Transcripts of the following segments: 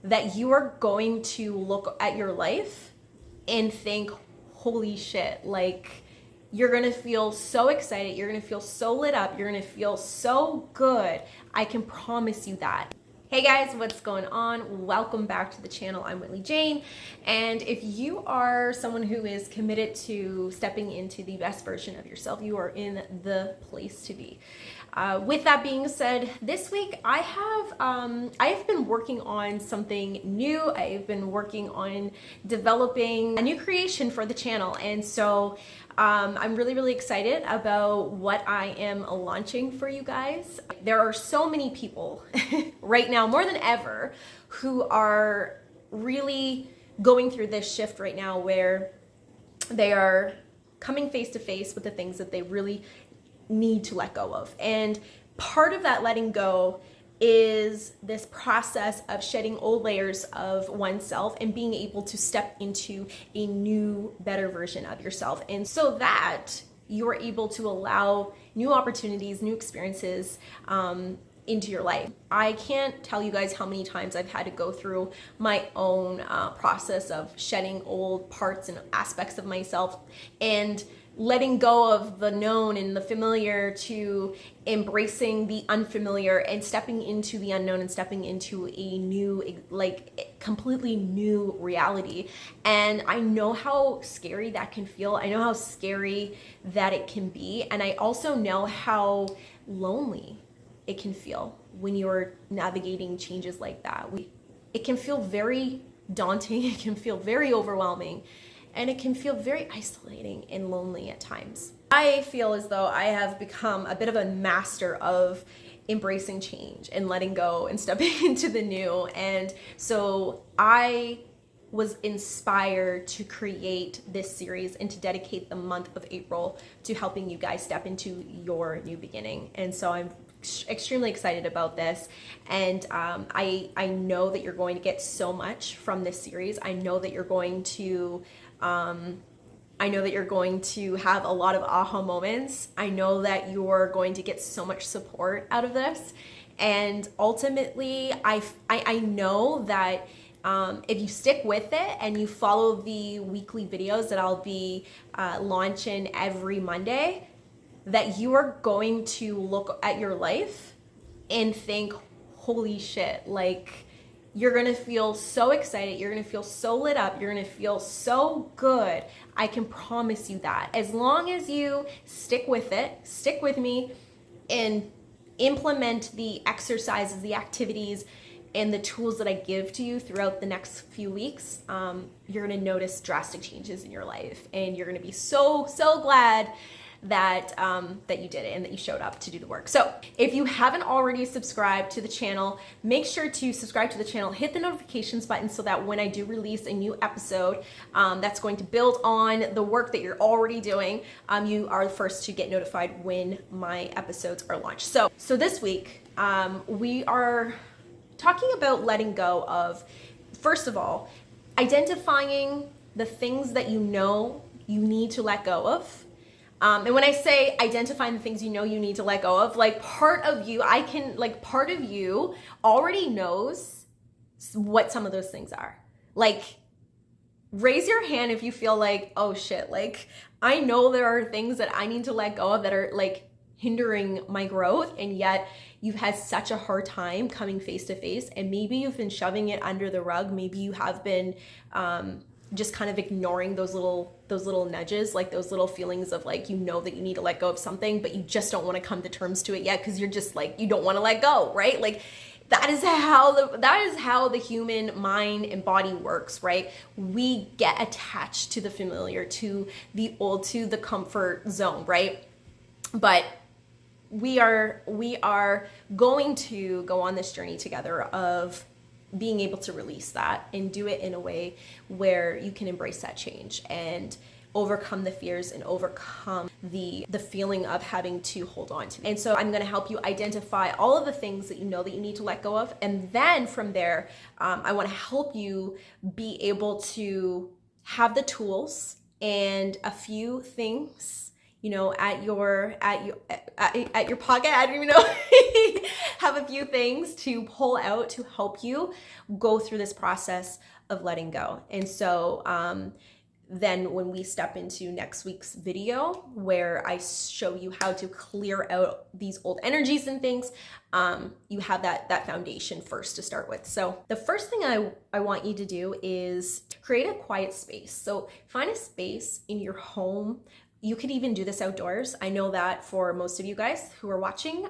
that you are going to look at your life and think, holy shit, like you're gonna feel so excited, you're gonna feel so lit up, you're gonna feel so good. I can promise you that. Hey guys, what's going on? Welcome back to the channel. I'm Whitley Jane, and if you are someone who is committed to stepping into the best version of yourself, you are in the place to be. With that being said, this week I have been working on something new. I've been working on developing a new creation for the channel, and so I'm really excited about what I am launching for you guys. There are so many people right now, more than ever, who are really going through this shift right now where they are coming face to face with the things that they really need to let go of. And part of that letting go is this process of shedding old layers of oneself and being able to step into a new, better version of yourself. And so that you're able to allow new opportunities, new experiences into your life. I can't tell you guys how many times I've had to go through my own process of shedding old parts and aspects of myself and letting go of the known and the familiar to embracing the unfamiliar and stepping into the unknown and stepping into a new, like completely new reality. And I know how scary that can feel. I know how scary that it can be. And I also know how lonely it can feel when you're navigating changes like that. It can feel very daunting. It can feel very overwhelming. And it can feel very isolating and lonely at times. I feel as though I have become a bit of a master of embracing change and letting go and stepping into the new. And so I was inspired to create this series and to dedicate the month of April to helping you guys step into your new beginning. And so I'm extremely excited about this, and I know that you're going to get so much from this series. I know that you're going to have a lot of aha moments. I know that you're going to get so much support out of this, and ultimately I know that if you stick with it and you follow the weekly videos that I'll be launching every Monday, that you are going to look at your life and think, holy shit, like you're gonna feel so excited, you're gonna feel so lit up, you're gonna feel so good. I can promise you that. As long as you stick with it, stick with me, and implement the exercises, the activities, and the tools that I give to you throughout the next few weeks, you're gonna notice drastic changes in your life, and you're gonna be so glad that you did it and that you showed up to do the work. So if you haven't already subscribed to the channel, make sure to subscribe to the channel, hit the notifications button so that when I do release a new episode that's going to build on the work that you're already doing, you are the first to get notified when my episodes are launched. So this week, we are talking about letting go of, first of all, identifying the things that you know you need to let go of. And when I say identifying the things you know you need to let go of, like part of you already knows what some of those things are. Like, raise your hand if you feel like, oh shit, like I know there are things that I need to let go of that are like hindering my growth, and yet you've had such a hard time coming face to face, and maybe you've been shoving it under the rug. Maybe you have been just kind of ignoring those little nudges, like those little feelings of like, you know that you need to let go of something, but you just don't want to come to terms to it yet because you're just like, you don't want to let go, right? Like that is how the human mind and body works, right? We get attached to the familiar, to the old, to the comfort zone, right? But we are going to go on this journey together of being able to release that and do it in a way where you can embrace that change and overcome the fears and overcome the feeling of having to hold on to. And so I'm going to help you identify all of the things that you know that you need to let go of. And then from there, I want to help you be able to have the tools and a few things at your pocket. I don't even know. Have a few things to pull out to help you go through this process of letting go. And so then when we step into next week's video where I show you how to clear out these old energies and things, you have that foundation first to start with. So the first thing I want you to do is create a quiet space. So find a space in your home. You could even do this outdoors. I know that for most of you guys who are watching,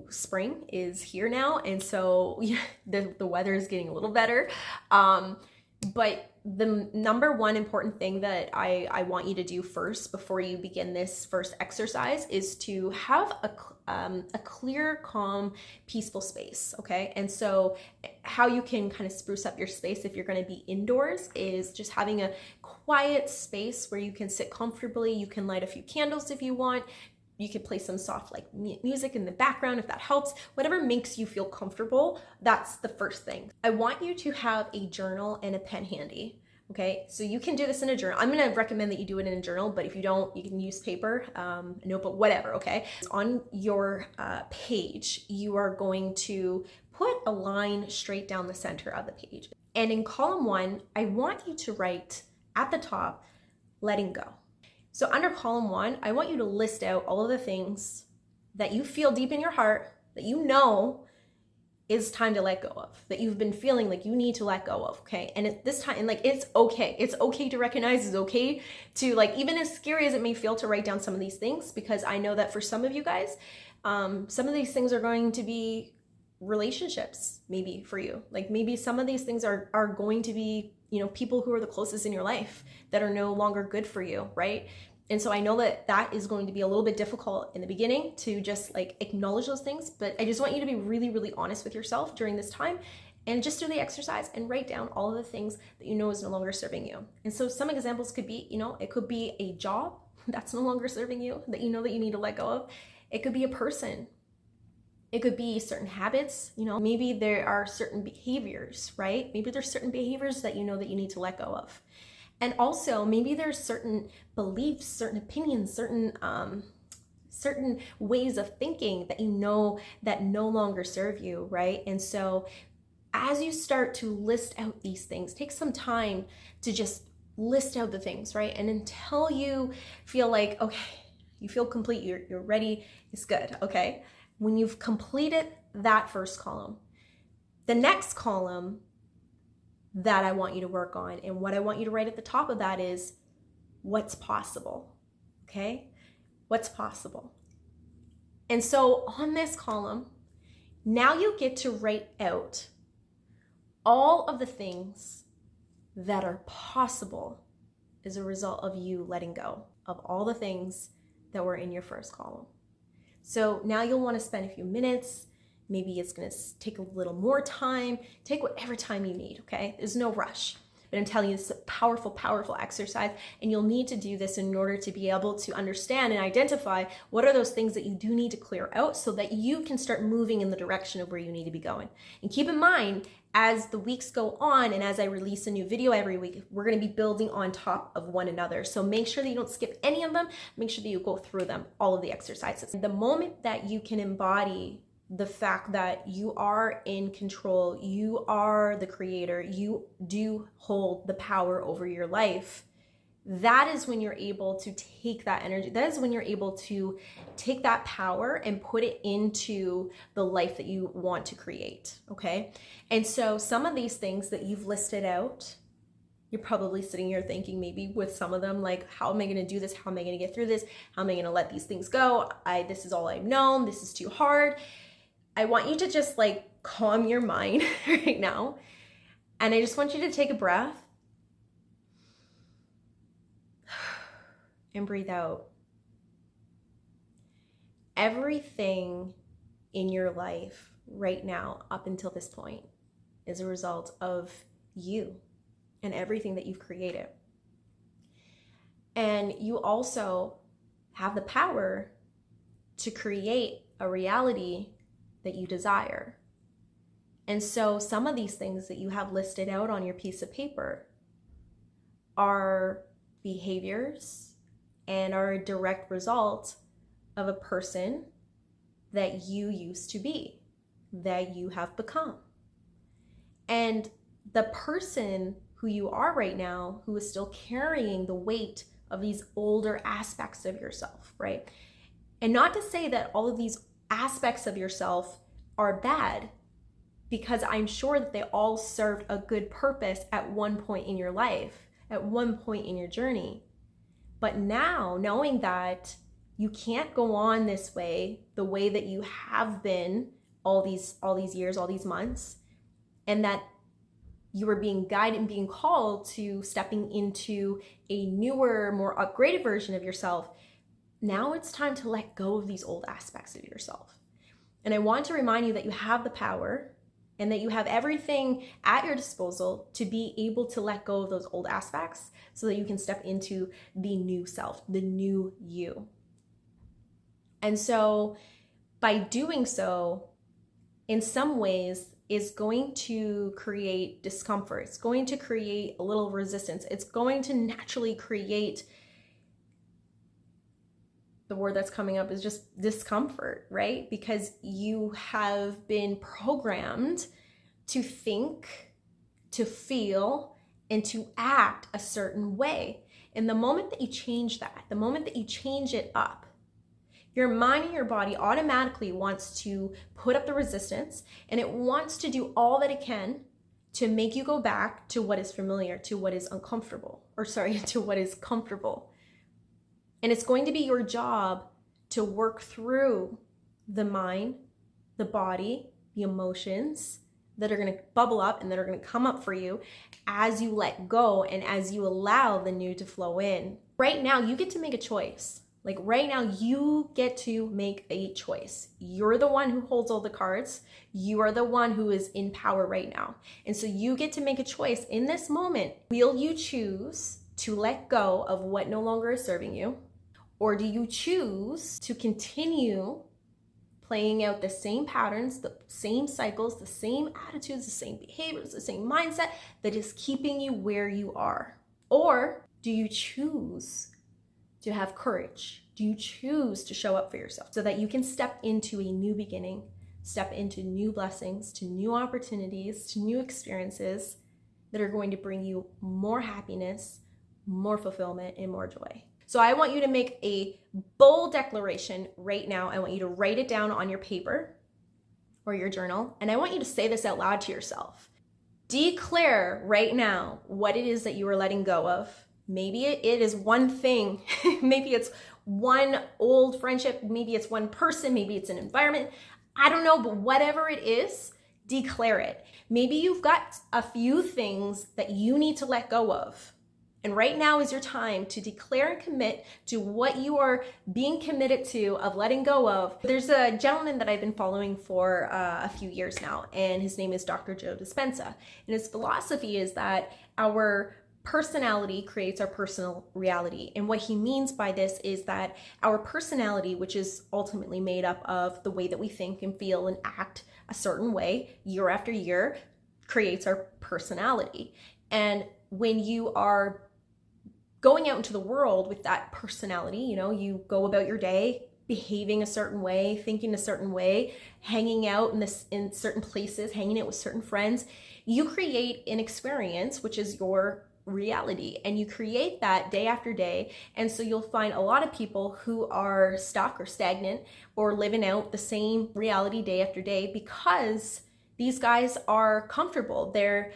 spring is here now. And so the weather is getting a little better. But the number one important thing that I want you to do first before you begin this first exercise is to have a clear, calm, peaceful space, okay? And so how you can kind of spruce up your space if you're going to be indoors is just having a quiet space where you can sit comfortably. You can light a few candles if you want. You could play some soft music in the background if that helps. Whatever makes you feel comfortable, that's the first thing. I want you to have a journal and a pen handy. Okay, so you can do this in a journal. I'm gonna recommend that you do it in a journal, but if you don't, you can use paper, notebook, whatever, okay? On your page, you are going to put a line straight down the center of the page. And in column 1, I want you to write at the top, letting go. So under column 1, I want you to list out all of the things that you feel deep in your heart that you know is time to let go of, that you've been feeling like you need to let go of, okay? And at this time, and it's okay. It's okay to recognize, it's okay to even as scary as it may feel to write down some of these things, because I know that for some of you guys, some of these things are going to be relationships, maybe for you. Maybe some of these things are going to be people who are the closest in your life that are no longer good for you, right? And so I know that is going to be a little bit difficult in the beginning to just acknowledge those things, but I just want you to be really, really honest with yourself during this time and just do the exercise and write down all of the things that you know is no longer serving you. And so some examples could be, it could be a job that's no longer serving you, that you know that you need to let go of. It could be a person. It could be certain habits, maybe there are certain behaviors, right? Maybe there's certain behaviors that you know that you need to let go of. And also maybe there's certain beliefs, certain opinions, certain ways of thinking that you know that no longer serve you, right? And so as you start to list out these things, take some time to just list out the things, right? And until you feel like, okay, you feel complete, you're ready, it's good, okay? When you've completed that first column, the next column that I want you to work on and what I want you to write at the top of that is what's possible, okay? What's possible. And so on this column, now you get to write out all of the things that are possible as a result of you letting go of all the things that were in your first column. So now you'll want to spend a few minutes. Maybe it's going to take a little more time. Take whatever time you need, okay? There's no rush. But I'm telling you, it's a powerful, powerful exercise, and you'll need to do this in order to be able to understand and identify what are those things that you do need to clear out so that you can start moving in the direction of where you need to be going. And keep in mind, as the weeks go on and as I release a new video every week, we're going to be building on top of one another. So make sure that you don't skip any of them. Make sure that you go through them, all of the exercises. The moment that you can embody the fact that you are in control, you are the creator, you do hold the power over your life, that is when you're able to take that energy. That is when you're able to take that power and put it into the life that you want to create, okay? And so some of these things that you've listed out, you're probably sitting here thinking maybe with some of them, how am I going to do this? How am I going to get through this? How am I going to let these things go? This is all I've known. This is too hard. I want you to just calm your mind right now. And I just want you to take a breath and breathe out. Everything in your life right now, up until this point, is a result of you and everything that you've created. And you also have the power to create a reality that you desire. And so some of these things that you have listed out on your piece of paper are behaviors, and are a direct result of a person that you used to be, that you have become. And the person who you are right now, who is still carrying the weight of these older aspects of yourself, right? And not to say that all of these aspects of yourself are bad, because I'm sure that they all served a good purpose at one point in your life, at one point in your journey. But now, knowing that you can't go on this way, the way that you have been all these years, all these months, and that you are being guided and being called to stepping into a newer, more upgraded version of yourself, now it's time to let go of these old aspects of yourself. And I want to remind you that you have the power and that you have everything at your disposal to be able to let go of those old aspects so that you can step into the new self, the new you. And so by doing so, in some ways, is going to create discomfort. It's going to create a little resistance. It's going to naturally create, the word that's coming up is just discomfort, right? Because you have been programmed to think, to feel, and to act a certain way. And the moment that you change that, the moment that you change it up, your mind and your body automatically wants to put up the resistance, and it wants to do all that it can to make you go back to what is familiar, to what is uncomfortable, to what is comfortable. And it's going to be your job to work through the mind, the body, the emotions that are going to bubble up and that are going to come up for you as you let go and as you allow the new to flow in. Right now, you get to make a choice. Like right now, you get to make a choice. You're the one who holds all the cards. You are the one who is in power right now. And so you get to make a choice in this moment. Will you choose to let go of what no longer is serving you? Or do you choose to continue playing out the same patterns, the same cycles, the same attitudes, the same behaviors, the same mindset that is keeping you where you are? Or do you choose to have courage? Do you choose to show up for yourself so that you can step into a new beginning, step into new blessings, to new opportunities, to new experiences that are going to bring you more happiness, more fulfillment, and more joy? So I want you to make a bold declaration right now. I want you to write it down on your paper or your journal, and I want you to say this out loud to yourself. Declare right now what it is that you are letting go of. Maybe it is one thing. Maybe it's one old friendship. Maybe it's one person. Maybe it's an environment. I don't know, but whatever it is, declare it. Maybe you've got a few things that you need to let go of. And right now is your time to declare and commit to what you are being committed to, of letting go of. There's a gentleman that I've been following for a few years now, and his name is Dr. Joe Dispenza. And his philosophy is that our personality creates our personal reality. And what he means by this is that our personality, which is ultimately made up of the way that we think and feel and act a certain way year after year, creates our personality. And when you are going out into the world with that personality, you go about your day behaving a certain way, thinking a certain way, hanging out in certain places, hanging out with certain friends, you create an experience, which is your reality, and you create that day after day. And so you'll find a lot of people who are stuck or stagnant or living out the same reality day after day because these guys are comfortable. They're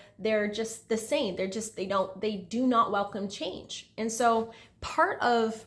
just the same. They do not welcome change. And so part of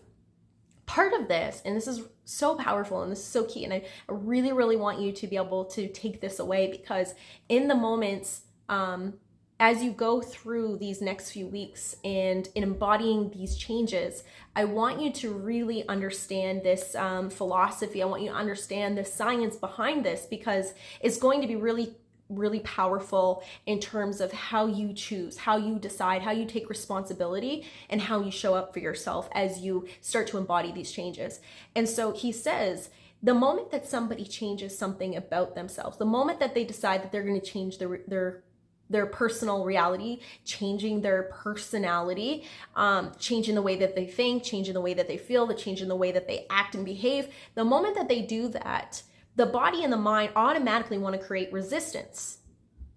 this, and this is so powerful and this is so key, and I really, really want you to be able to take this away, because in the moments, as you go through these next few weeks and in embodying these changes, I want you to really understand this philosophy. I want you to understand the science behind this, because it's going to be really, really powerful in terms of how you choose, how you decide, how you take responsibility, and how you show up for yourself as you start to embody these changes. And so he says, the moment that somebody changes something about themselves, the moment that they decide that they're going to change their their personal reality, changing their personality, changing the way that they think, changing the way that they feel, changing the way that they act and behave. The moment that they do that, the body and the mind automatically want to create resistance,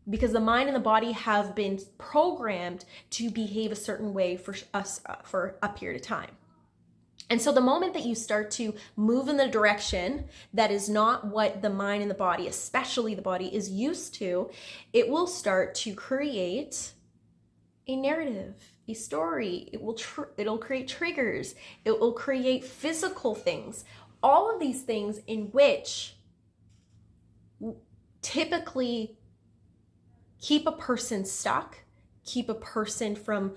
because the mind and the body have been programmed to behave a certain way for us for a period of time. And so the moment that you start to move in the direction that is not what the mind and the body, especially the body, is used to, it will start to create a narrative, a story. It'll create triggers. It will create physical things. All of these things in which typically keep a person stuck, keep a person from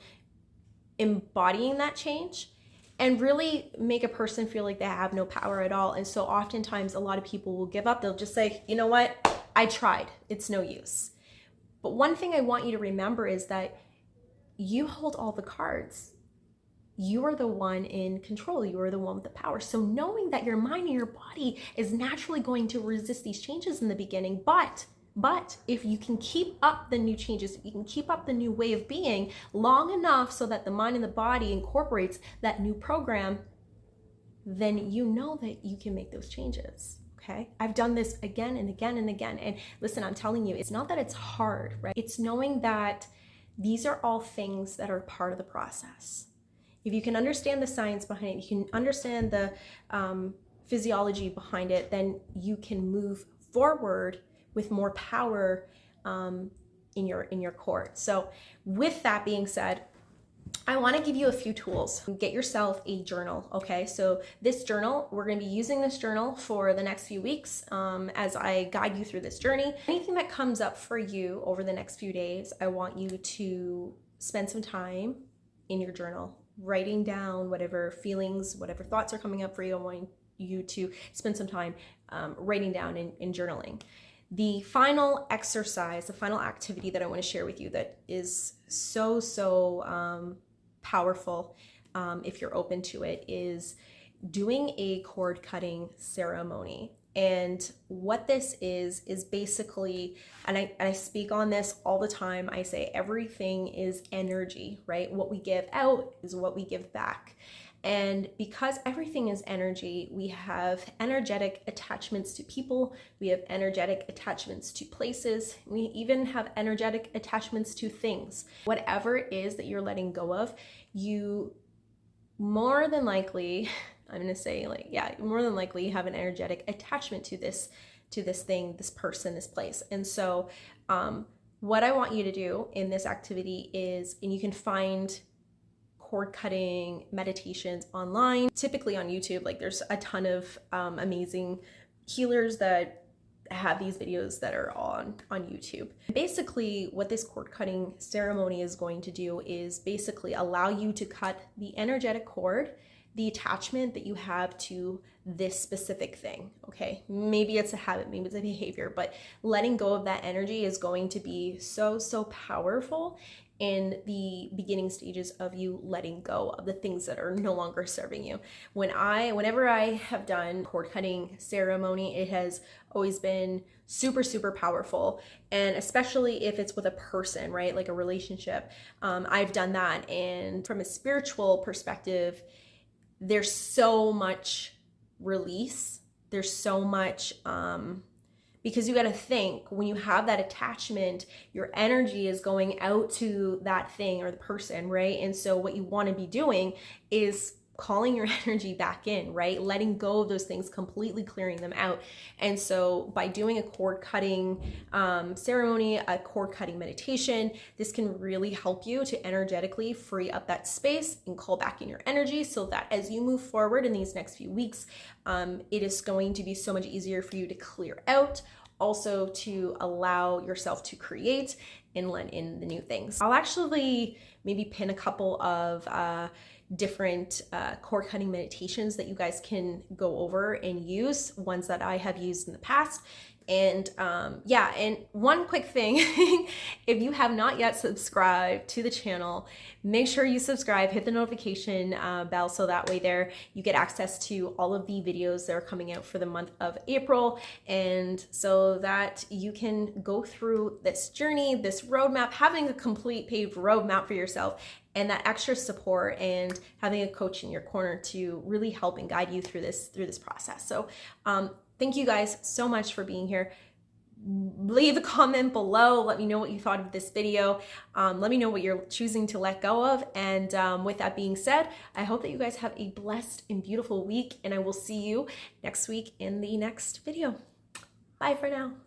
embodying that change, and really make a person feel like they have no power at all. And so oftentimes a lot of people will give up. They'll just say, you know what? I tried. It's no use. But one thing I want you to remember is that you hold all the cards. You are the one in control. You are the one with the power. So knowing that your mind and your body is naturally going to resist these changes in the beginning, but if you can keep up the new changes, you can keep up the new way of being long enough so that the mind and the body incorporates that new program, then you know that you can make those changes. Okay? I've done this again and again and again. And listen, I'm telling you, it's not that it's hard, right? It's knowing that these are all things that are part of the process. If you can understand the science behind it, you can understand the physiology behind it, then you can move forward with more power in your core. So with that being said, I want to give you a few tools. Get yourself a journal, okay? So this journal, we're going to be using this journal for the next few weeks as I guide you through this journey. Anything that comes up for you over the next few days, I want you to spend some time in your journal, writing down whatever feelings, whatever thoughts are coming up for you. I want you to spend some time writing down and journaling. The final exercise, the final activity that I want to share with you that is so powerful, if you're open to it, is doing a cord cutting ceremony. And what this is basically, and I speak on this all the time, I say everything is energy, right? What we give out is what we give back. And because everything is energy, we have energetic attachments to people, we have energetic attachments to places, we even have energetic attachments to things. Whatever it is that you're letting go of, you more than likely, I'm gonna say more than likely have an energetic attachment to this thing, this person, this place. And so what I want you to do in this activity is, and you can find cord cutting meditations online, typically on YouTube. Like there's a ton of amazing healers that have these videos that are on YouTube. Basically what this cord cutting ceremony is going to do is basically allow you to cut the energetic cord, the attachment that you have to this specific thing, okay? Maybe it's a habit, maybe it's a behavior, but letting go of that energy is going to be so powerful in the beginning stages of you letting go of the things that are no longer serving you. Whenever I have done cord cutting ceremony, it has always been super powerful. And especially if it's with a person, right? Like a relationship. I've done that. And from a spiritual perspective, there's so much release. There's so much, because you got to think, when you have that attachment, your energy is going out to that thing or the person, right? And so what you want to be doing is calling your energy back in, right? Letting go of those things, completely clearing them out. And so by doing a cord cutting ceremony, a cord cutting meditation, this can really help you to energetically free up that space and call back in your energy, so that as you move forward in these next few weeks, it is going to be so much easier for you to clear out, also to allow yourself to create and let in the new things. I'll actually maybe pin a couple of different cord cutting meditations that you guys can go over and use, ones that I have used in the past. And yeah, and one quick thing, if you have not yet subscribed to the channel, make sure you subscribe, hit the notification bell, so that way there you get access to all of the videos that are coming out for the month of April, and so that you can go through this journey, this roadmap, having a complete paved roadmap for yourself, and that extra support, and having a coach in your corner to really help and guide you through this process. So thank you guys so much for being here. Leave a comment below. Let me know what you thought of this video. Let me know what you're choosing to let go of. And with that being said, I hope that you guys have a blessed and beautiful week, and I will see you next week in the next video. Bye for now.